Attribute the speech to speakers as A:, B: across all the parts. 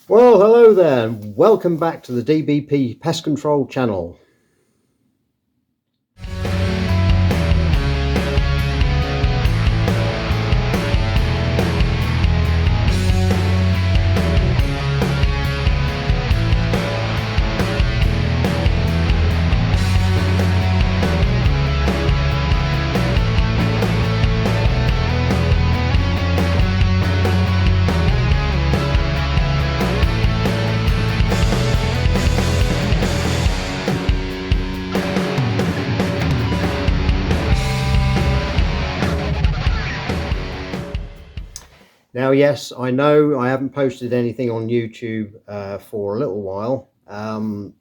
A: Well, hello there, and welcome back to the DBP Pest Control channel. Now, yes, I know I haven't posted anything on YouTube for a little while. I've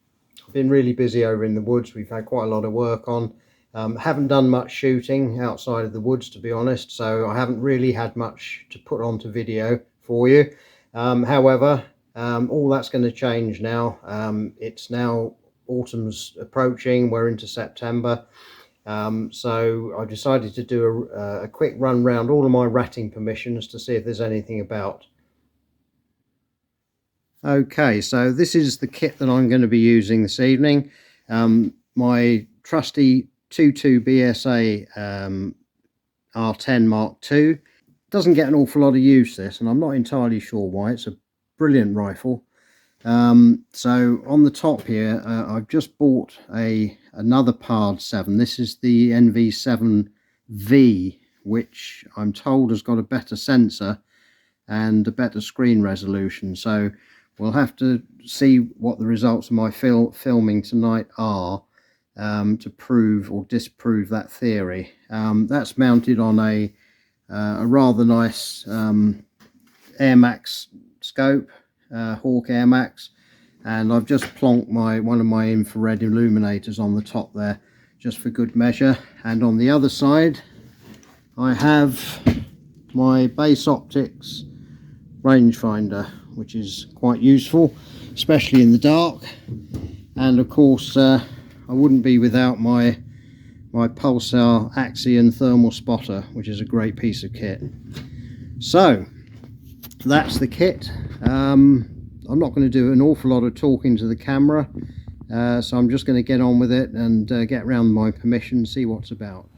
A: been really busy over in the woods. We've had quite a lot of work on. Haven't done much shooting outside of the woods, to be honest, so I haven't really had much to put onto video for you. However, all that's going to change now. It's now autumn's approaching. We're into September. So I decided to do a quick run round all of my ratting permissions to see if there's anything about. Okay, so this is the kit that I'm going to be using this evening. My trusty 22 BSA R10 Mark II. Doesn't get an awful lot of use, this, and I'm not entirely sure why. It's a brilliant rifle. So on the top here, I've just bought another PARD 7. This is the NV7V, which I'm told has got a better sensor and a better screen resolution. So we'll have to see what the results of my filming tonight are to prove or disprove that theory. That's mounted on a rather nice Air Max scope, Hawk Air Max, and I've just plonked one of my infrared illuminators on the top there just for good measure. And on the other side I have my Base Optics rangefinder, which is quite useful, especially in the dark. And of course I wouldn't be without my Pulsar Axion thermal spotter, which is a great piece of kit. So that's the kit. I'm not going to do an awful lot of talking to the camera, so I'm just going to get on with it and get around my permission, see what's about.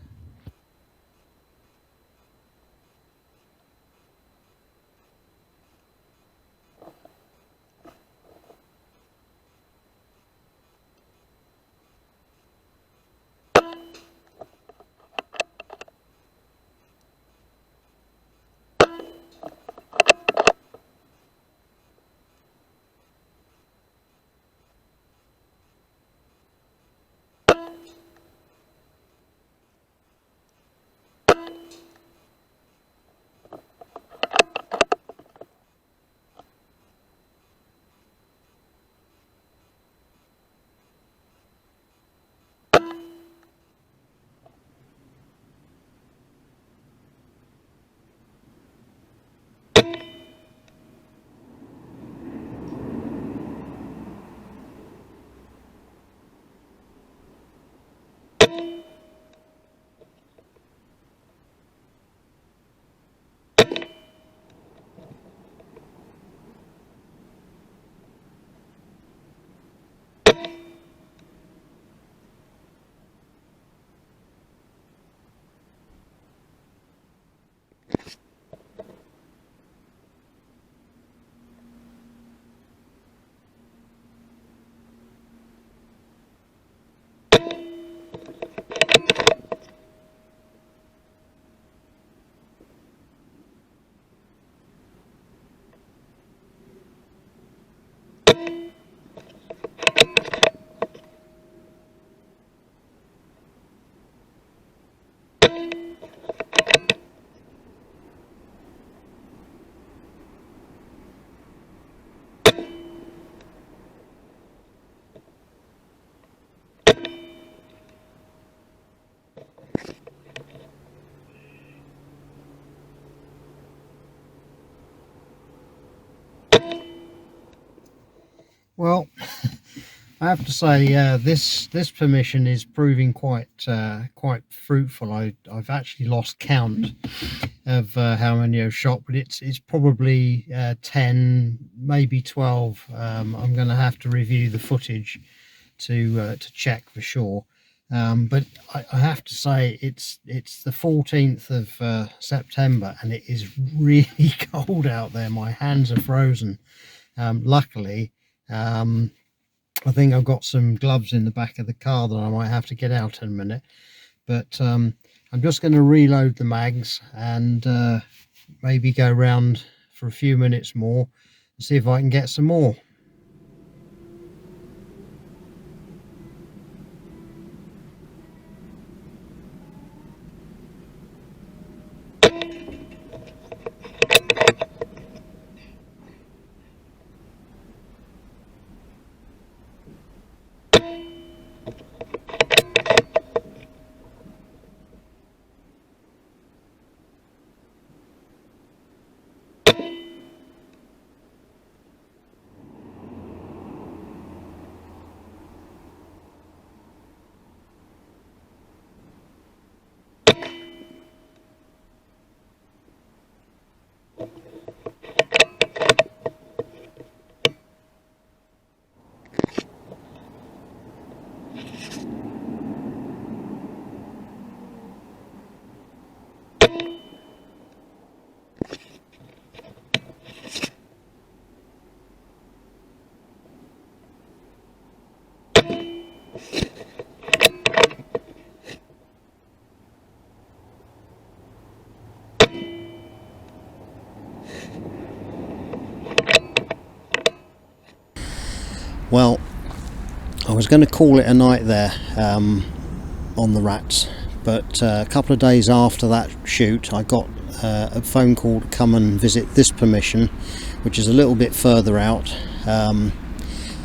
A: Well, I have to say, this permission is proving quite fruitful. I've actually lost count of how many I've shot, but it's probably 10, maybe 12. I'm going to have to review the footage to check for sure. But I have to say it's the 14th of September, and it is really cold out there. My hands are frozen. Luckily, I think I've got some gloves in the back of the car that I might have to get out in a minute. But I'm just going to reload the mags and maybe go around for a few minutes more and see if I can get some more. Well, I was going to call it a night there on the rats, but a couple of days after that shoot I got a phone call to come and visit this permission, which is a little bit further out,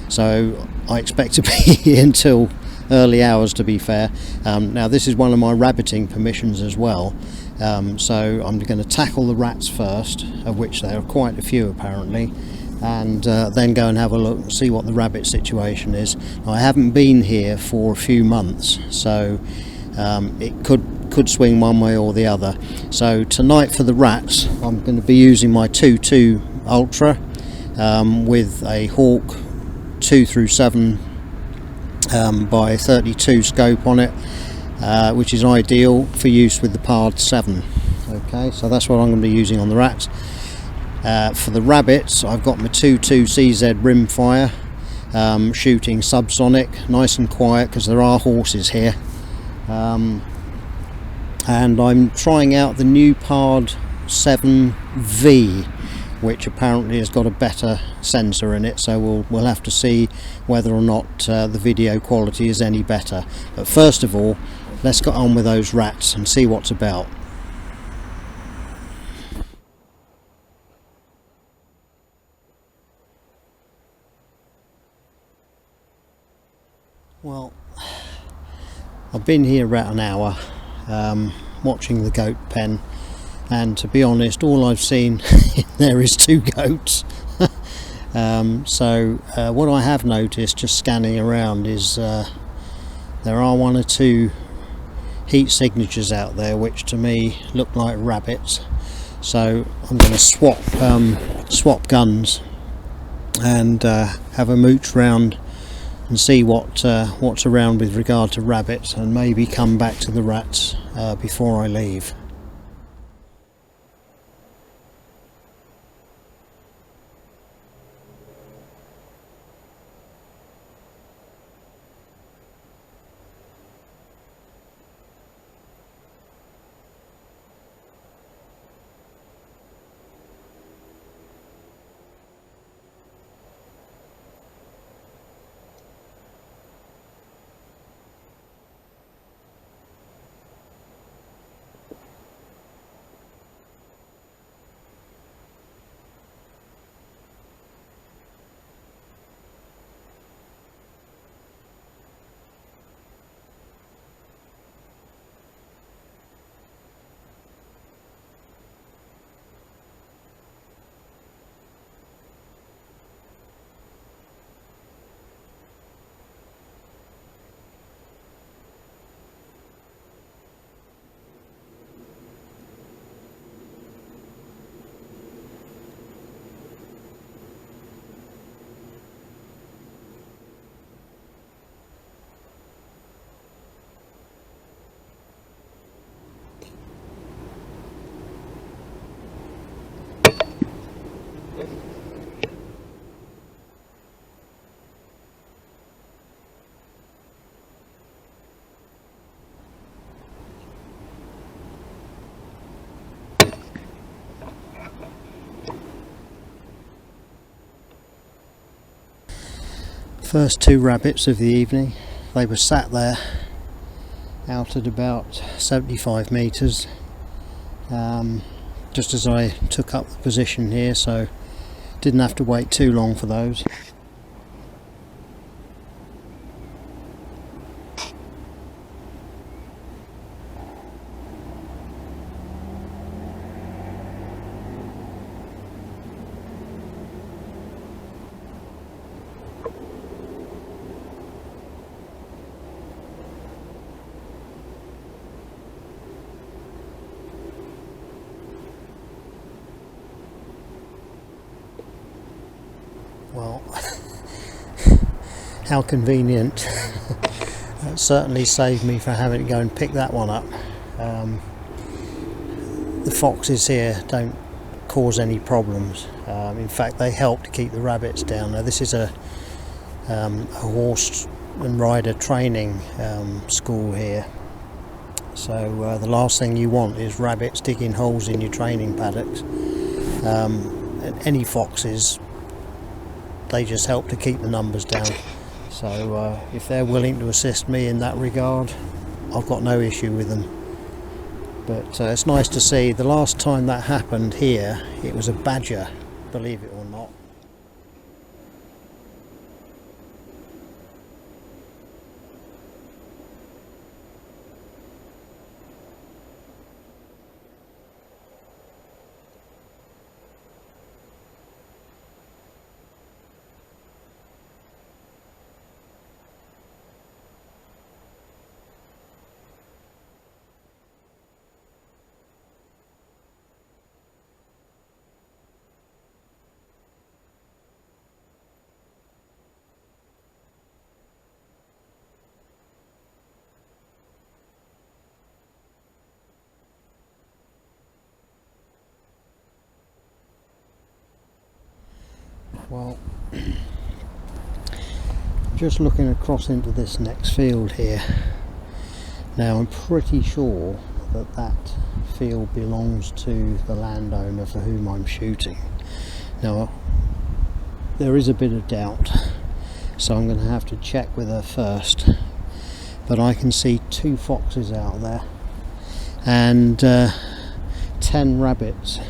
A: so I expect to be here until early hours, to be fair. Now this is one of my rabbiting permissions as well, so I'm going to tackle the rats first, of which there are quite a few apparently, and then go and have a look and see what the rabbit situation is. Now, I haven't been here for a few months, so it could swing one way or the other. So tonight for the rats I'm going to be using my 2.2 Ultra with a Hawk 2/7 by 32 scope on it, which is ideal for use with the PARD 7. Okay, so that's what I'm going to be using on the rats. For the rabbits I've got my 2.2 CZ rimfire, shooting subsonic, nice and quiet because there are horses here, and I'm trying out the new PARD 7V, which apparently has got a better sensor in it, so we'll have to see whether or not the video quality is any better. But first of all, let's get on with those rats and see what's about. Well, I've been here about an hour watching the goat pen, and to be honest all I've seen there is 2 goats. So what I have noticed just scanning around is there are 1 or 2 heat signatures out there which to me look like rabbits, so I'm going to swap guns and have a mooch round and see what's around with regard to rabbits, and maybe come back to the rats before I leave. First 2 rabbits of the evening. They were sat there out at about 75 metres, just as I took up the position here, so didn't have to wait too long for those. Well, how convenient. That certainly saved me from having to go and pick that one up. The foxes here don't cause any problems. In fact, they help to keep the rabbits down. Now, this is a horse and rider training school here, so the last thing you want is rabbits digging holes in your training paddocks. And any foxes, they just help to keep the numbers down. So if they're willing to assist me in that regard, I've got no issue with them. But it's nice to see. The last time that happened here, it was a badger, believe it or not. Well, just looking across into this next field here. Now, I'm pretty sure that that field belongs to the landowner for whom I'm shooting. Now, there is a bit of doubt, so I'm going to have to check with her first. But I can see 2 foxes out there and 10 rabbits.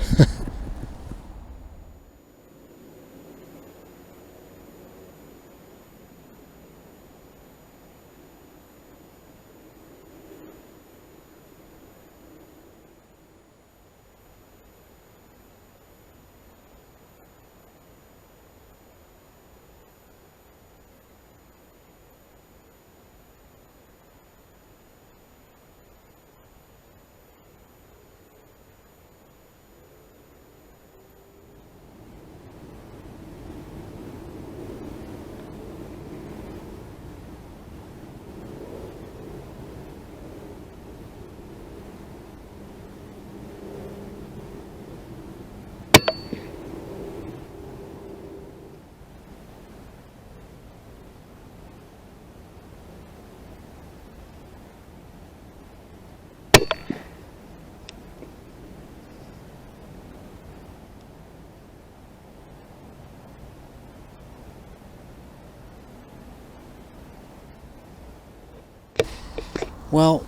A: Well,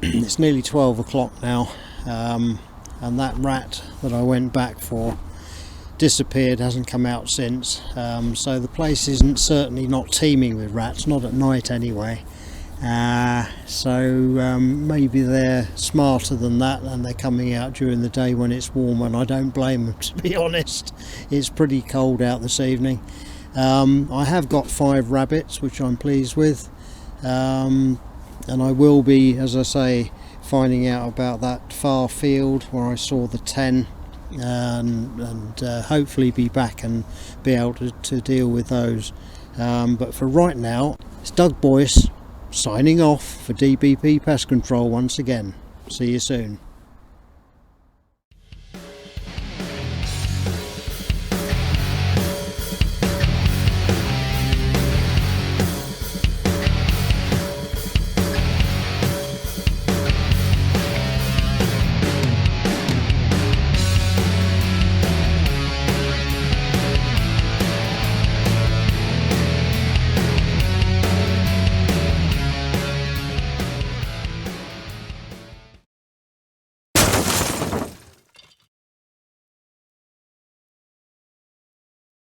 A: it's nearly 12 o'clock now, and that rat that I went back for disappeared, hasn't come out since. So the place isn't certainly not teeming with rats, not at night anyway. So maybe they're smarter than that and they're coming out during the day when it's warm, and I don't blame them, to be honest. It's pretty cold out this evening. I have got 5 rabbits, which I'm pleased with. And I will be, as I say, finding out about that far field where I saw the 10, and hopefully be back and be able to deal with those. But for right now, it's Doug Boyce signing off for DBP Pest Control once again. See you soon.